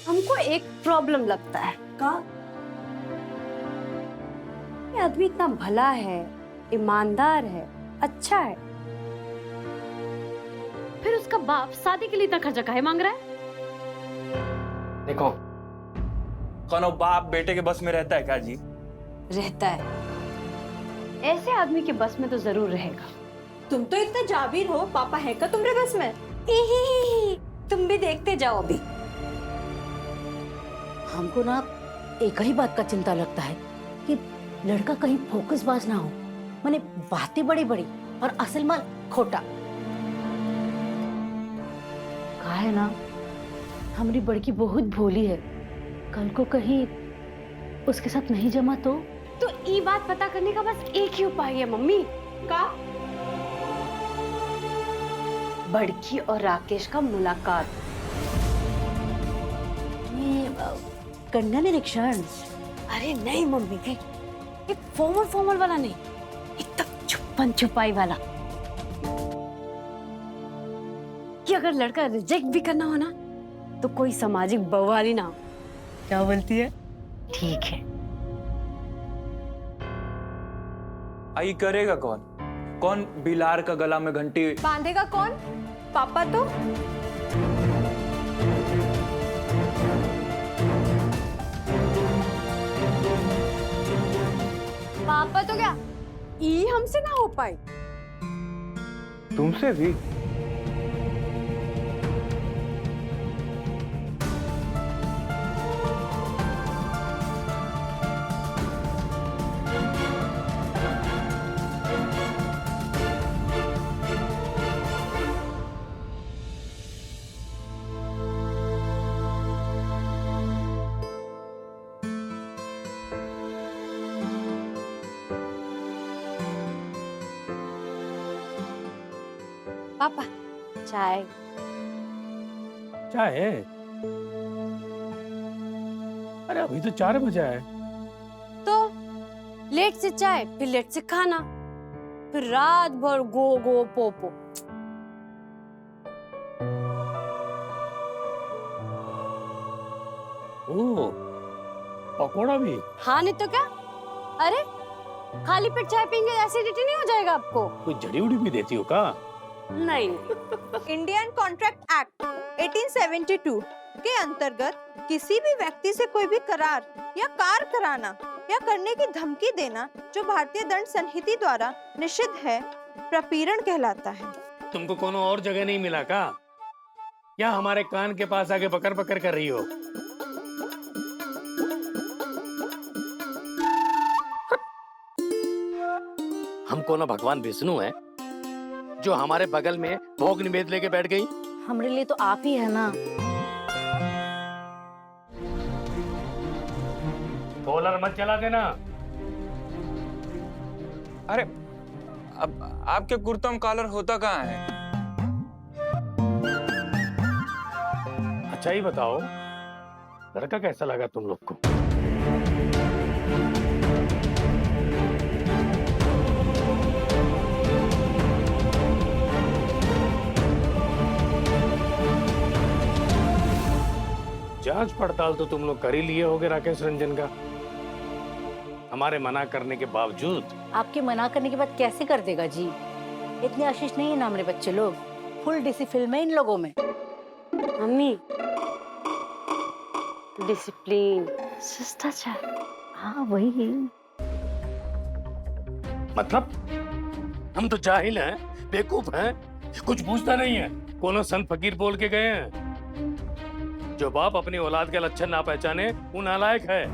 हमको एक प्रॉब्लम लगता है। का? ये आदमी इतना भला है, ईमानदार है, अच्छा है, फिर उसका बाप शादी के लिए इतना खर्चा काहे मांग रहा है? देखो, कौनो बाप बेटे के बस में रहता है क्या जी? रहता है। ऐसे आदमी के बस में तो जरूर रहेगा। तुम तो इतना जाबिर हो, पापा है का तुम्हारे बस में? तुम भी देखते जाओ अभी। हमको ना एक ही बात का चिंता लगता है कि लड़का कहीं फोकस बाज ना हो, माने बातें बड़ी बड़ी और असल माल खोटा। कहा है ना, हमारी बड़की बहुत भोली है, कल को कहीं उसके साथ नहीं जमा तो ये बात पता करने का बस एक ही उपाय है मम्मी। का? बड़की और राकेश का मुलाकात। कन्या निरीक्षण। अरे नहीं मम्मी, एक फॉर्मल वाला नहीं, एकदम छुपन छुपाई वाला। कि अगर लड़का रिजेक्ट भी करना हो ना तो कोई सामाजिक बवाली ना हो। क्या बोलती है? ठीक है। आई करेगा कौन? कौन बिलार का गला में घंटी बांधेगा कौन? पापा तो। पापा तो क्या ये हमसे ना हो पाई? तुमसे भी? पापा चाय। चाय? अरे अभी तो 4 बजा है। तो लेट से चाय, फिर लेट से खाना, फिर रात भर गो गो पोपो। ओ, पकोड़ा भी? हाँ नहीं तो क्या। अरे खाली पेट चाय पीएंगे एसिडिटी नहीं हो जाएगा आपको? कोई जड़ी उड़ी भी देती हो का? नहीं। इंडियन कॉन्ट्रैक्ट एक्ट 1872 के अंतर्गत किसी भी व्यक्ति से कोई भी करार या कार कराना या करने की धमकी देना जो भारतीय दंड संहिता द्वारा निषिद्ध है, प्रपीड़न कहलाता है। तुमको कोनो और जगह नहीं मिला का? या हमारे कान के पास आके बकर बकर कर रही हो? हम कोनो भगवान विष्णु है जो हमारे बगल में भोग निवेद लेके बैठ गई? हमारे लिए तो आप ही है ना। कॉलर मत चला देना। अरे अब आपके कुर्ता में कॉलर होता कहाँ है? अच्छा ही बताओ, लड़का कैसा लगा तुम लोग को? जांच पड़ताल तो तुम लोग कर ही लिए होगे राकेश रंजन का, हमारे मना करने के बावजूद। आपके मना करने के बाद कैसे कर देगा जी? इतने आशीष नहीं है ना हमारे बच्चे लोग, फुल डिसिप्लिन है इन लोगों में। मम्मी डिसिप्लिन, शिष्टाचार। हाँ वही। मतलब हम तो जाहिल हैं, बेवकूफ हैं, कुछ पूछता नहीं है। कोनो संत फकीर बोल के गए हैं, जो बाप अपनी औलाद के लक्षण ना पहचाने वो नालायक है।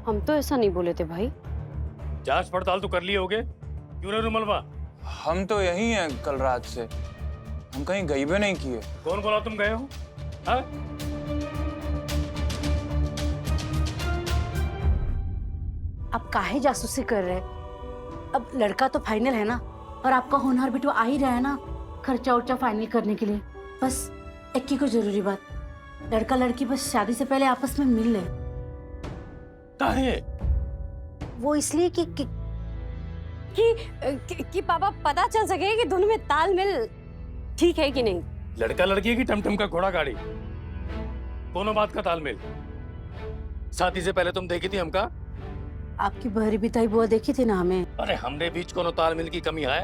हम तो ऐसा नहीं बोले थे भाई। जांच पड़ताल तो कर लिए होगे, क्यों रे रुमलवा? हम तो यही हैं कल रात से, हम कहीं गई भी नहीं किए। कौन बोला तुम गए हो? हाँ? आप काहे जासूसी कर रहे हैं? अब लड़का तो फाइनल है ना, और आपका होनहार भी तो आ ही रहा है ना खर्चा उर्चा फाइनल करने के लिए। बस एक ही को जरूरी बात, लड़का लड़की बस शादी से पहले आपस में मिल ले। काहे? वो इसलिए कि पापा पता चल सके कि दोनों में तालमेल ठीक है कि नहीं। लड़का लड़की की टमटम का घोड़ा गाड़ी, कोनो बात का तालमेल? शादी से पहले तुम देखी थी हमका? आपकी बहरी बिताई बुआ देखी थी ना हमें। अरे हमने बीच कोनो तालमेल की कमी है?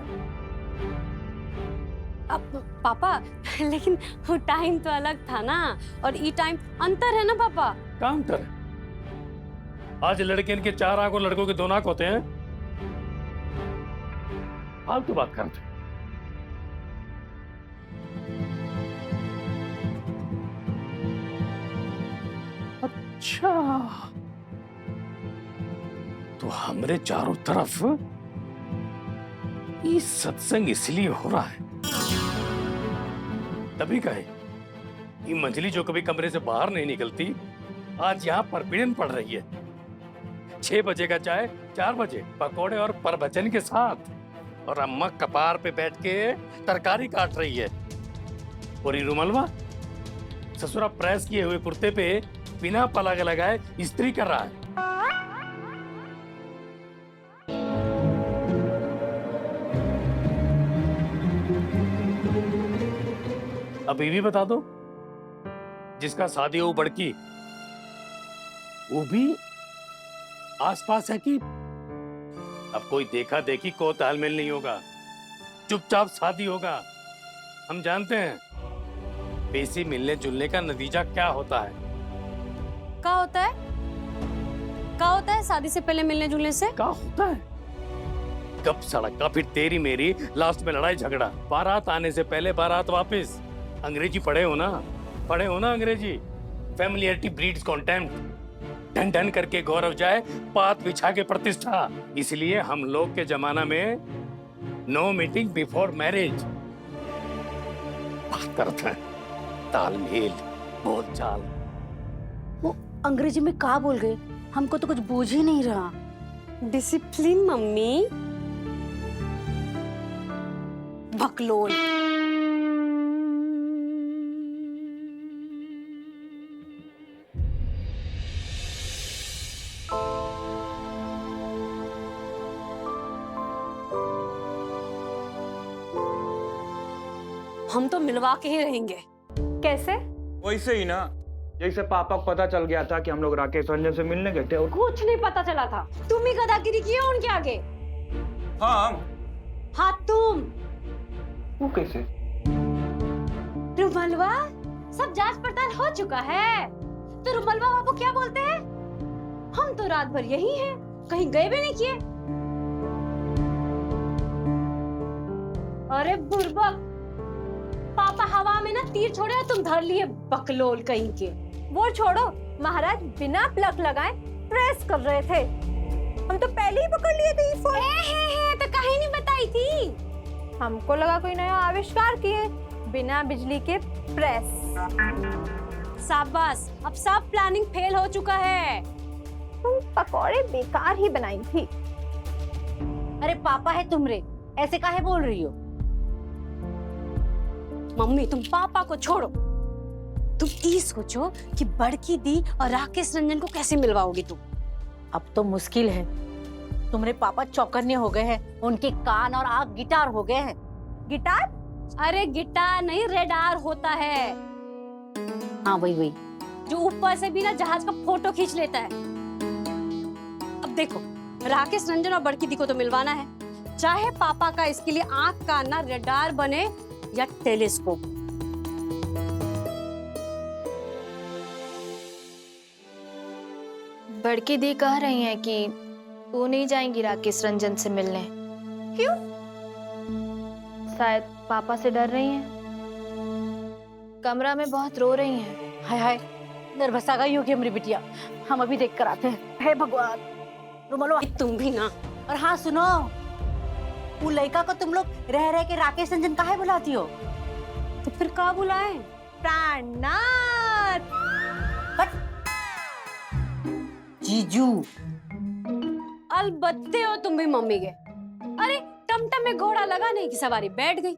अब पापा लेकिन वो टाइम तो अलग था ना, और ये टाइम अंतर है ना पापा। का अंतर है? आज लड़के के 4 आंख और लड़कों के 2 नाक होते हैं। फालतू बात करते। अच्छा, तो हमरे चारों तरफ ये सत्संग इसलिए हो रहा है, तभी कहे ये मंजली जो कभी कमरे से बाहर नहीं निकलती, आज यहाँ परपीड़न पड़ रही है। 6 बजे का चाय 4 बजे पकोड़े और प्रवचन के साथ, और अम्मा कपार पे बैठ के तरकारी काट रही है। और ये रुमलवा ससुरा प्रेस किए हुए कुर्ते पे बिना पलक लगाए इस्त्री कर रहा है। अभी भी बता दो, जिसका शादी हो बड़की, वो भी आसपास है कि? अब कोई देखा देखी को तालमेल नहीं होगा, चुपचाप शादी होगा। हम जानते हैं बेसी मिलने जुलने का नतीजा क्या होता है। क्या होता है? क्या होता है शादी से पहले मिलने जुलने से? क्या होता है? कब सड़क का, फिर तेरी मेरी, लास्ट में लड़ाई झगड़ा, बारात आने से पहले बारात वापस। अंग्रेजी पढ़े हो ना? पढ़े हो ना अंग्रेजी? Familiarity breeds contempt. ढन ढन करके गौरव जाए, पात बिछा के प्रतिष्ठा। इसलिए हम लोग के जमाना में नो मीटिंग बिफोर मैरिज। बात करते हैं तालमेल, बोलचाल। वो अंग्रेजी में क्या बोल गए? हमको तो कुछ बूझ ही नहीं रहा। Discipline mummy. बकलोल। हम तो मिलवा के ही रहेंगे। कैसे? वैसे ही ना, जैसे पापा को पता चल गया था कि हम लोग राकेश रंजन से मिलने गए थे और कुछ नहीं पता चला था। तुम ही गदागिरी की है उनके आगे। हाँ। हाँ तुम। वो कैसे? रुमलवा, सब जांच पड़ताल हो चुका है। तो रुमलवा बाबू क्या बोलते हैं? हम तो रात भर यही हैं, कहीं गए भी नहीं किए। अरे बुर्बक, पापा हवा में ना तीर छोड़े और तुम धर लिए बकलोल कहीं के। वो छोड़ो, महाराज बिना प्लग लगाए प्रेस कर रहे थे। हम तो पहले ही पकड़ लिए थे फोन। तो कहीं नहीं बताई थी। हमको लगा कोई नया आविष्कार किए, बिना बिजली के प्रेस। शाबाश, अब सब प्लानिंग फेल हो चुका है। तुम पकौड़े बेकार ही बनाई थी। अरे पापा है तुम रे, ऐसे काहे बोल रही हो? मम्मी तुम पापा को छोड़ो, तुम ये सोचो कि बड़की दी और राकेश रंजन को कैसे मिलवाओगी तुम। अब तो मुश्किल है। तुम्हारे पापा चौकन्ने हो गए हैं, उनके कान और आंख गिटार हो गए हैं। गिटार? अरे गिटार नहीं, रेडार होता है। हाँ वही वही, जो ऊपर से भी ना जहाज का फोटो खींच लेता है। अब देखो, राकेश रंजन और बड़की दी को तो मिलवाना है, चाहे पापा का इसके लिए आंख का ना रेडार बने या टेलीस्कोप। बड़की दी कह रही हैं कि तू नहीं जाएंगी राकेश रंजन से मिलने। क्यों? शायद पापा से डर रही हैं। कमरा में बहुत रो रही हैं। हाय हाय, नर्वस आ गई होगी हमारी बिटिया। हम अभी देख कर आते हैं। हे भगवान। रुमलो, तुम भी ना। और हाँ सुनो, वो लड़का को तुम लोग रह रह के राकेश रंजन काहे बुलाती हो? तो फिर का बुलाए? प्राणनाथ। जीजू। अलबत्ते हो तुम भी मम्मी के। अरे टमटम में घोड़ा लगाने की सवारी बैठ गई।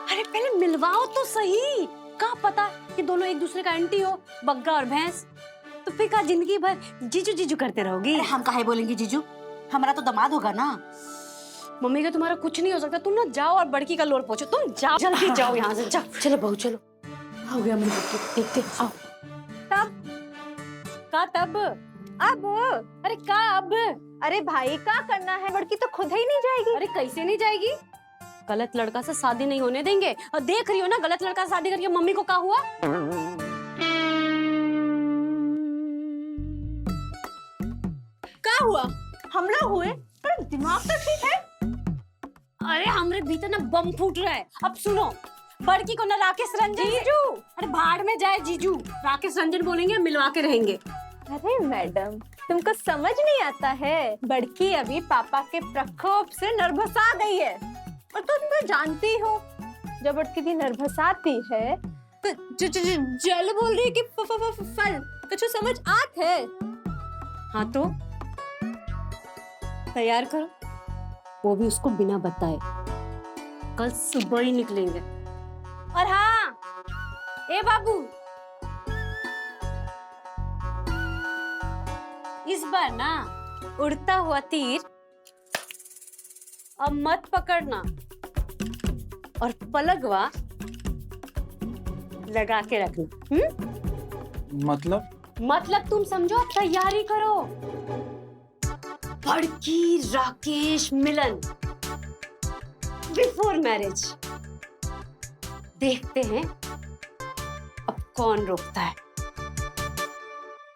अरे पहले मिलवाओ तो सही। क्या पता कि दोनों एक दूसरे का एंटी हो, बग्गा और भैंस। तो फिर का जिंदगी भर जीजू जीजू करते रहोगी। अरे हम काहे बोलेंगे जीजू, हमारा तो दामाद होगा ना। मम्मी का तुम्हारा कुछ नहीं हो सकता। तुम ना जाओ और बड़की का लोर पोछो। तुम जाओ, जल्दी जाओ यहाँ से, जाओ। चलो बहू चलो। हो गया मेरे बच्चे, देखते आओ। तब अब अरे का अब? अरे भाई क्या करना है, लड़की तो खुद ही नहीं जाएगी। अरे कैसे नहीं जाएगी? गलत लड़का से शादी नहीं होने देंगे। और देख रही हो ना, गलत लड़का से शादी करके मम्मी को क्या हुआ? क्या हुआ? हम लोग हुए, पर दिमाग तो ठीक है। अरे हमरे भीतर ना बम फूट रहा है। अब सुनो, बड़की को ना राकेश रंजन जीजू, अरे भाड़ में जाए जीजू, राकेश रंजन बोलेंगे, मिलवा के रहेंगे। अरे मैडम, तुमको समझ नहीं आता है, बड़की अभी पापा के प्रकोप से नर्भसा गई है। और तुम तो जानती हो, जब बड़की भी नर्भसाती है तो जल बोल रही है कि फल कुछ समझ आत है। हाँ तो तैयार करो, वो भी उसको बिना बताए। कल सुबह ही निकलेंगे। और हाँ, ए बाबू, इस बार ना उड़ता हुआ तीर अब मत पकड़ना, और पलगवा लगा के रखना। मतलब तुम समझो, तैयारी करो। बड़की राकेश मिलन बिफोर मैरिज। देखते हैं अब कौन रोकता है।